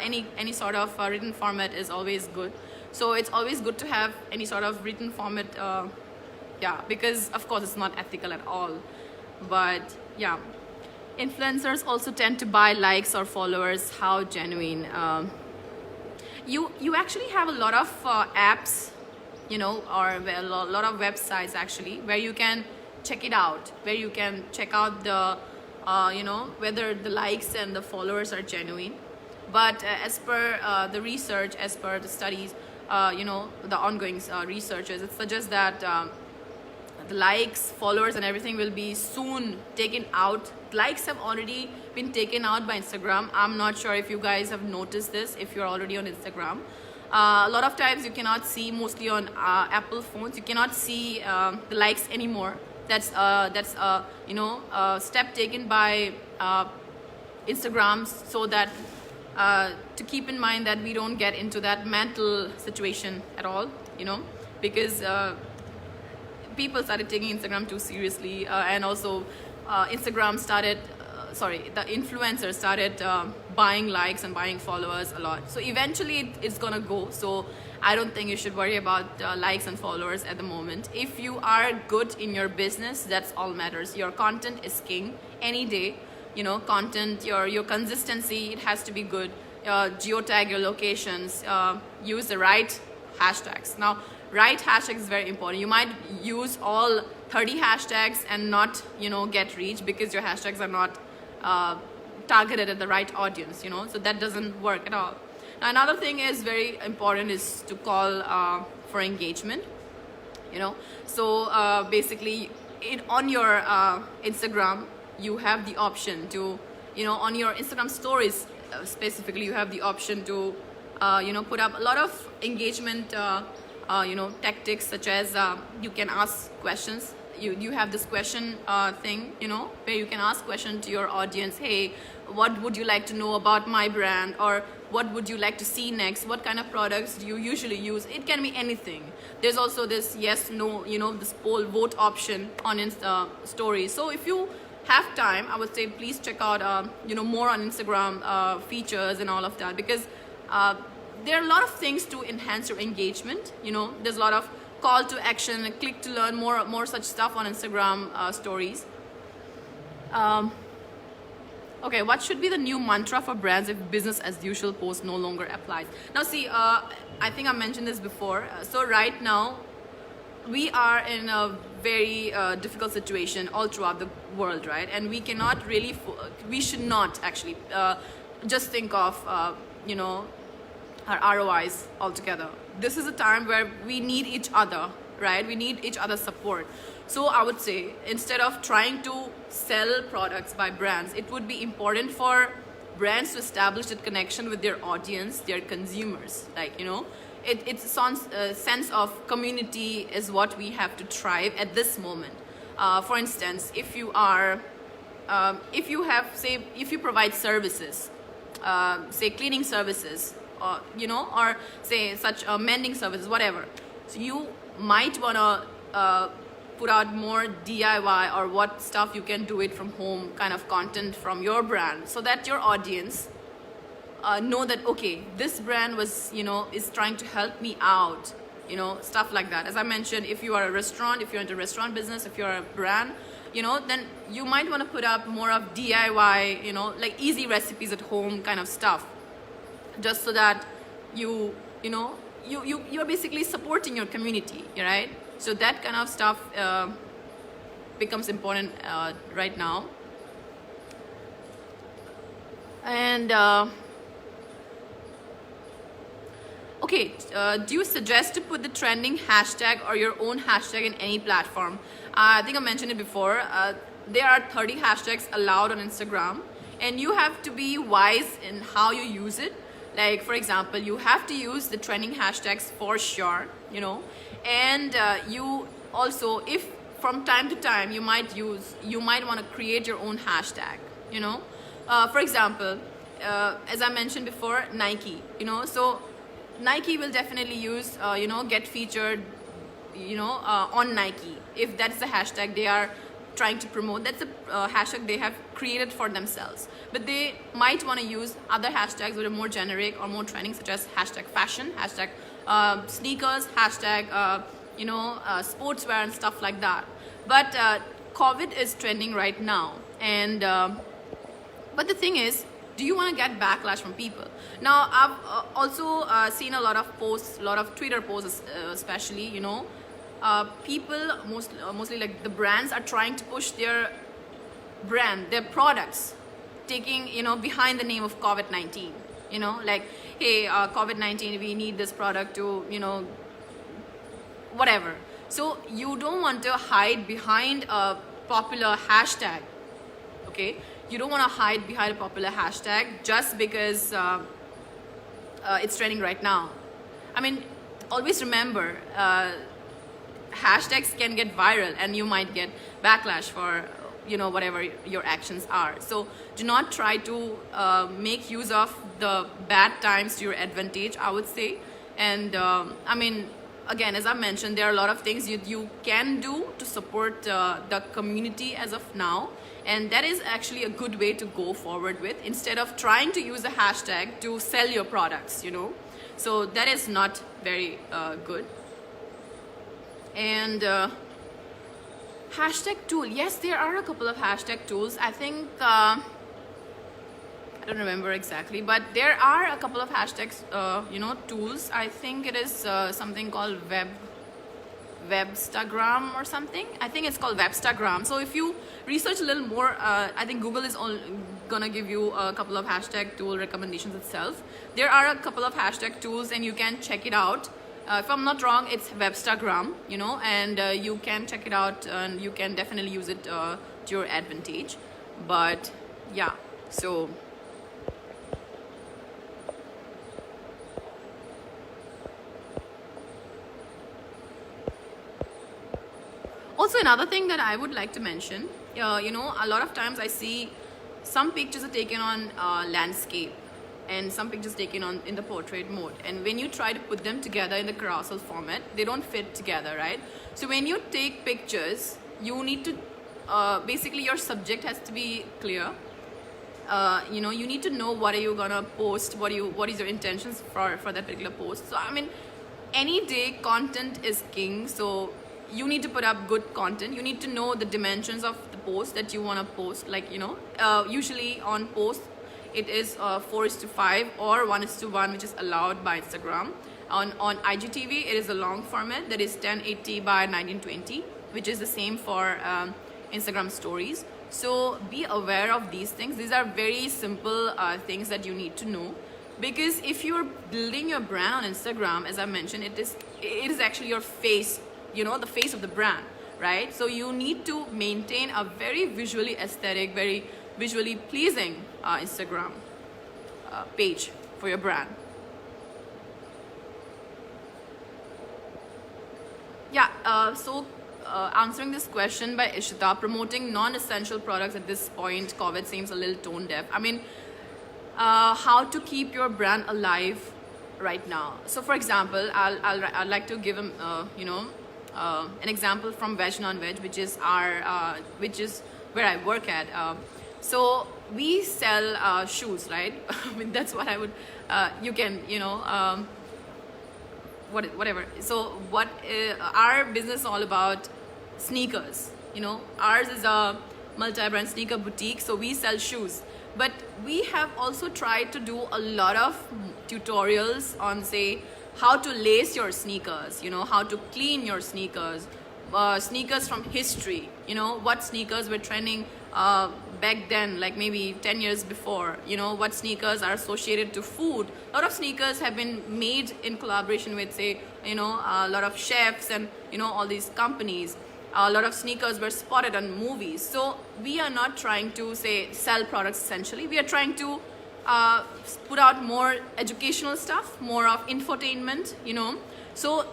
any sort of written format is always good. So it's always good to have any sort of written format, because of course it's not ethical at all. But yeah, influencers also tend to buy likes or followers. How genuine? You actually have a lot of apps, or a lot of websites actually, where you can check it out, where you can check out the whether the likes and the followers are genuine. But as per the research, as per the studies, the ongoing researches, it suggests that the likes, followers and everything will be soon taken out. Likes have already been taken out by Instagram. I'm not sure if you guys have noticed this, if you're already on Instagram. A lot of times you cannot see, mostly on Apple phones, you cannot see the likes anymore. That's a step taken by Instagram, so that to keep in mind that we don't get into that mental situation at all, because people started taking Instagram too seriously, and also Instagram started, the influencers started buying likes and buying followers a lot. So eventually it's gonna go. So I don't think you should worry about likes and followers at the moment. If you are good in your business, that's all matters. Your content is king any day. Content, your consistency, it has to be good. Geotag your locations, use the right hashtags. Now, right hashtag is very important. You might use all 30 hashtags and not, get reach because your hashtags are not targeted at the right audience, so that doesn't work at all. Now, another thing is very important is to call for engagement, so basically on your Instagram, you have the option to, on your Instagram stories specifically, you have the option to put up a lot of engagement tactics, such as you can ask questions. You have this question thing, where you can ask question to your audience. Hey, what would you like to know about my brand? Or what would you like to see next? What kind of products do you usually use? It can be anything. There's also this yes, no, this poll vote option on Insta stories. So if you have time, I would say please check out more on Instagram features and all of that, because there are a lot of things to enhance your engagement. There's a lot of call to action, click to learn, more such stuff on Instagram stories. Okay, what should be the new mantra for brands if business as usual post no longer applies? Now see, I think I mentioned this before. So right now, we are in a very difficult situation all throughout the world, right? And we cannot really, we should not actually just think of, our ROIs altogether. This is a time where we need each other, right? We need each other's support. So I would say, instead of trying to sell products by brands, it would be important for brands to establish a connection with their audience, their consumers. Like, it's a sense of community is what we have to thrive at this moment. For instance, if you provide services, say cleaning services, or say such mending services, whatever. So you might want to put out more DIY or what stuff you can do it from home kind of content from your brand, so that your audience know that, okay, this brand was, is trying to help me out, stuff like that. As I mentioned, if you are a restaurant, if you're into restaurant business, if you're a brand, then you might want to put up more of DIY, like easy recipes at home kind of stuff, just so that you're basically supporting your community, right? So that kind of stuff becomes important right now. And okay, do you suggest to put the trending hashtag or your own hashtag in any platform? I think I mentioned it before. There are 30 hashtags allowed on Instagram, and you have to be wise in how you use it. Like, for example, you have to use the trending hashtags for sure, and you also, if from time to time you might want to create your own hashtag, for example, as I mentioned before, Nike, so Nike will definitely use, get featured, on Nike, if that's the hashtag they are trying to promote. That's a hashtag they have created for themselves, but they might want to use other hashtags that are more generic or more trending, such as hashtag fashion, hashtag sneakers, hashtag sportswear and stuff like that. But COVID is trending right now, and but the thing is, do you want to get backlash from people? Now, I've also seen a lot of posts, a lot of Twitter posts, especially, people, mostly like the brands, are trying to push their brand, their products, taking, behind the name of COVID-19, like, hey, COVID-19, we need this product to, whatever. So you don't want to hide behind a popular hashtag, okay? You don't want to hide behind a popular hashtag just because it's trending right now. I mean, always remember, hashtags can get viral and you might get backlash for, whatever your actions are. So do not try to make use of the bad times to your advantage, I would say. And I mean, again, as I mentioned, there are a lot of things you can do to support the community as of now. And that is actually a good way to go forward with, instead of trying to use a hashtag to sell your products, So that is not very good. And hashtag tool. Yes, there are a couple of hashtag tools. I think, I don't remember exactly, but there are a couple of hashtags, tools. I think it is something called Webstagram or something. I think it's called Webstagram. So if you research a little more, I think Google is gonna give you a couple of hashtag tool recommendations itself. There are a couple of hashtag tools and you can check it out. If I'm not wrong, it's Webstagram, you know, and you can check it out and you can definitely use it to your advantage. But yeah, so also another thing that I would like to mention, you know, a lot of times I see some pictures are taken on landscape and some pictures taken on in the portrait mode, and when you try to put them together in the carousel format, they don't fit together, right? So when you take pictures, you need to basically your subject has to be clear. You know, you need to know what are you gonna post, what is your intentions for that particular post. So I mean, any day content is king, so you need to put up good content. You need to know the dimensions of the post that you want to post. Like, you know, usually on post it is 4:5 or 1:1, which is allowed by Instagram. On IGTV it is a long format, that is 1080 by 1920, which is the same for Instagram stories. So be aware of these things. These are very simple things that you need to know, because if you're building your brand on Instagram, as I mentioned, it is actually your face, you know, the face of the brand, right? So you need to maintain a very visually aesthetic, very visually pleasing Instagram page for your brand. Yeah, so answering this question by Ishita, promoting non-essential products at this point, COVID seems a little tone deaf. I mean, how to keep your brand alive right now. So for example, I'd like to give him, you know, an example from VEGNONVEG, which is where I work at. So we sell shoes, right? I mean, that's what I would, you can, you know, whatever. So what our business is all about, sneakers, you know. Ours is a multi-brand sneaker boutique, so we sell shoes. But we have also tried to do a lot of tutorials on, say, how to lace your sneakers, you know, how to clean your sneakers, sneakers from history, you know, what sneakers were trending back then, like maybe 10 years before, you know, what sneakers are associated to food. A lot of sneakers have been made in collaboration with, say, you know, a lot of chefs and, you know, all these companies. A lot of sneakers were spotted on movies. So we are not trying to, say, sell products essentially. We are trying to put out more educational stuff, more of infotainment, you know. So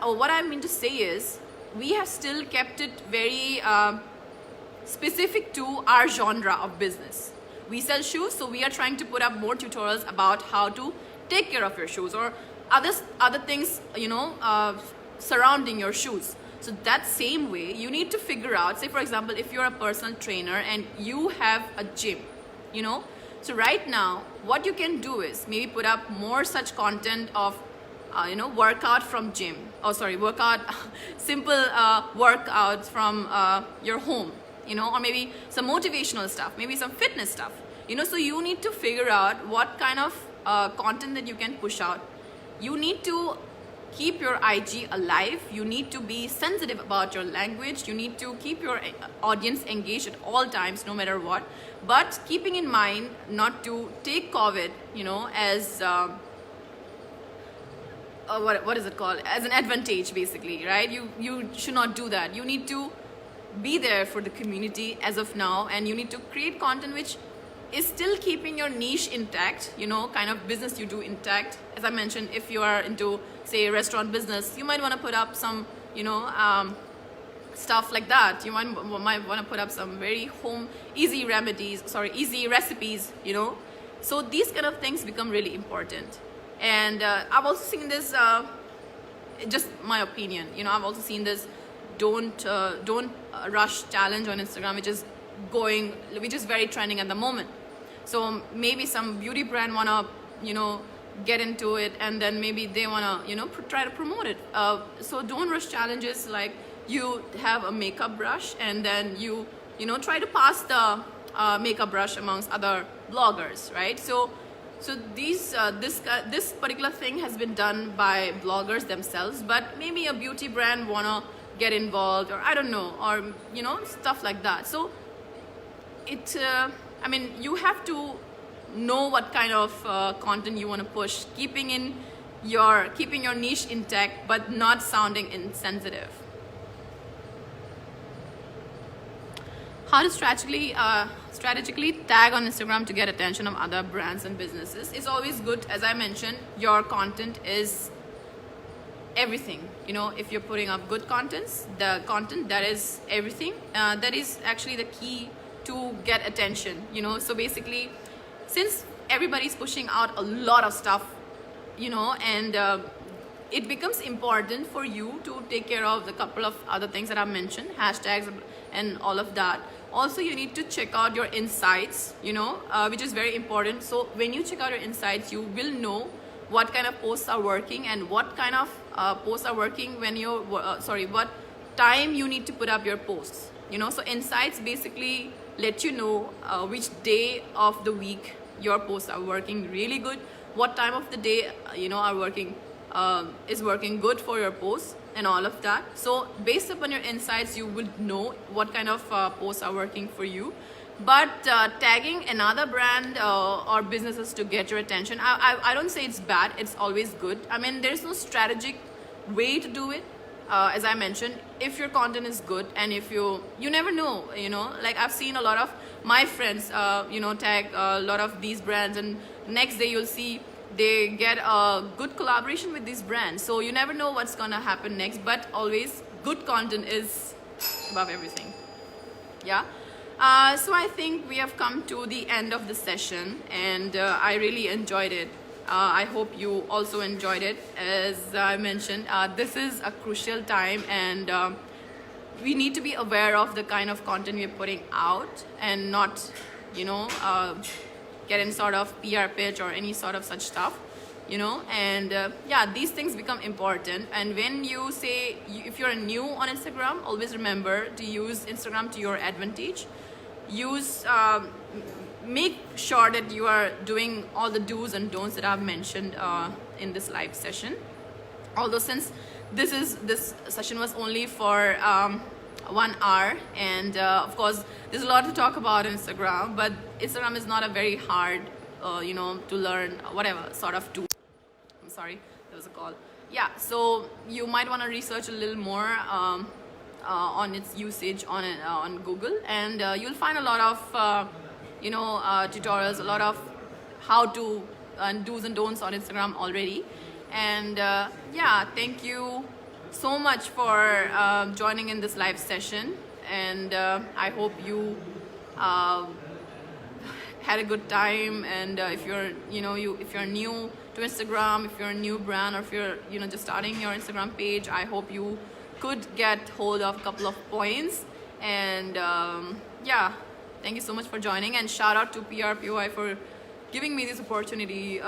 what I mean to say is, we have still kept it very specific to our genre of business. We sell shoes, so we are trying to put up more tutorials about how to take care of your shoes, or other things, you know, surrounding your shoes. So that same way, you need to figure out, say for example, if you're a personal trainer and you have a gym, you know, so right now what you can do is maybe put up more such content of you know, workout from gym, simple workouts from your home, you know, or maybe some motivational stuff, maybe some fitness stuff, you know. So you need to figure out what kind of content that you can push out. You need to keep your IG alive. You need to be sensitive about your language. You need to keep your audience engaged at all times, no matter what, but keeping in mind not to take COVID, you know, as what is it called, as an advantage, basically, right? You should not do that. You need to be there for the community as of now, and you need to create content which is still keeping your niche intact, you know, kind of business you do intact. As I mentioned, if you are into, say, restaurant business, you might want to put up some, you know, stuff like that. You might want to put up some very easy recipes, you know. So these kind of things become really important. And I've also seen this, just my opinion, you know, I've also seen this don't rush challenge on Instagram, which is very trending at the moment. So maybe some beauty brand wanna, you know, get into it, and then maybe they wanna, you know, try to promote it. So don't rush challenges like you have a makeup brush and then you know, try to pass the makeup brush amongst other bloggers, right? So So this particular thing has been done by bloggers themselves, but maybe a beauty brand wanna get involved, or I don't know, or you know, stuff like that. So it I mean, you have to know what kind of content you want to push, keeping your niche intact but not sounding insensitive. How to strategically tag on Instagram to get attention of other brands and businesses. It's always good, as I mentioned, your content is everything. You know, if you're putting up good contents, the content, that is everything. That is actually the key to get attention, you know. So basically, since everybody's pushing out a lot of stuff, you know, and it becomes important for you to take care of the couple of other things that I've mentioned, hashtags and all of that. Also, you need to check out your insights, you know, which is very important. So when you check out your insights, you will know what kind of posts are working and what kind of posts are working when you're what time you need to put up your posts, you know. So insights basically let you know which day of the week your posts are working really good, what time of the day you know are working is working good for your posts, and all of that. So based upon your insights, you will know what kind of posts are working for you. But tagging another brand or businesses to get your attention, I don't say it's bad, it's always good. I mean, there's no strategic way to do it. As I mentioned, if your content is good, and if you never know, you know, like I've seen a lot of my friends you know, tag a lot of these brands, and next day you'll see they get a good collaboration with these brands. So you never know what's gonna happen next, but always good content is above everything. Yeah. So I think we have come to the end of the session, and I really enjoyed it. I hope you also enjoyed it. As I mentioned, this is a crucial time, and we need to be aware of the kind of content we're putting out, and not, you know, get in sort of PR pitch or any sort of such stuff, you know. And yeah, these things become important. And when you say, if you're new on Instagram, always remember to use Instagram to your advantage. Make sure that you are doing all the do's and don'ts that I've mentioned in this live session. Although since this session was only for 1 hour, and of course there's a lot to talk about Instagram, but Instagram is not a very hard you know, to learn whatever sort of tool. I'm sorry, there was a call. Yeah, so you might want to research a little more on its usage on Google, and you'll find a lot of you know, tutorials, a lot of how to and do's and don'ts on Instagram already. And yeah, thank you so much for joining in this live session, and I hope you had a good time. And if you're, you know, if you're new to Instagram, if you're a new brand, or if you're, you know, just starting your Instagram page, I hope you could get hold of a couple of points. And yeah, thank you so much for joining, and shout out to PRPOI for giving me this opportunity,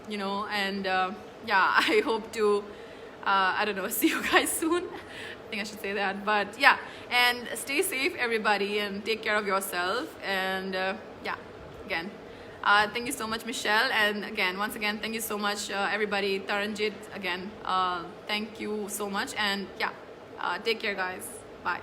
you know. And yeah, I hope to I don't know, see you guys soon. I think I should say that. But yeah, and stay safe everybody, and take care of yourself. And yeah, again, thank you so much, Michelle. And again, once again, thank you so much, everybody. Taranjit, again, thank you so much. And yeah, take care, guys. Bye.